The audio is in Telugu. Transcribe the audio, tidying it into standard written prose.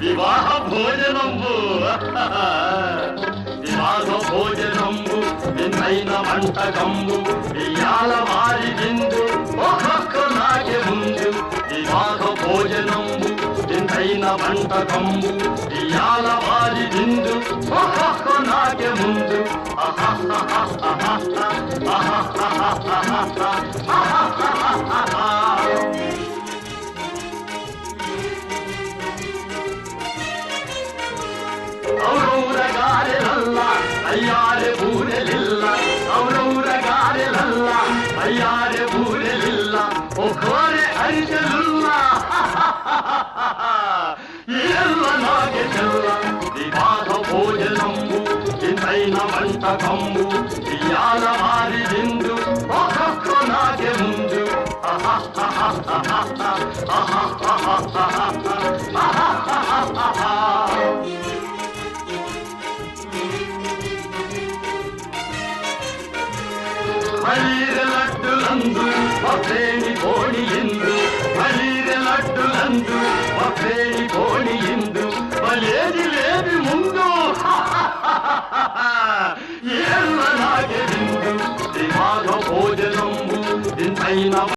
వివాహ భోజనంబు వివాహ భోజనంబు వింతైన వంటకంబు ఇయాల వారి విందు ఒక్కొక్క నాకే ముందు వివాహ భోజనంబు వింతైన వంటకంబు ఇయాల వారి విందు ఒక్కొక్క నాకే ముందు ఔరౌరగారెలల్ల అయ్యారె బూరెలిల్ల ఔరౌరగారెలల్ల అయ్యారె బూరెలిల్ల ఒక్కోరె అరిసెలుల్ల ఇల్ల నాగే చెల్ల వివాహ భోజనంబు ఇంతైన వంటకంబు ఇయాల వారి విందు ఒక్కొక్క నాగే ముందు మలీర లడ్డులందు ఒకేని కోణి ఎందు మలీర లడ్డులందు ఒకేని కోణి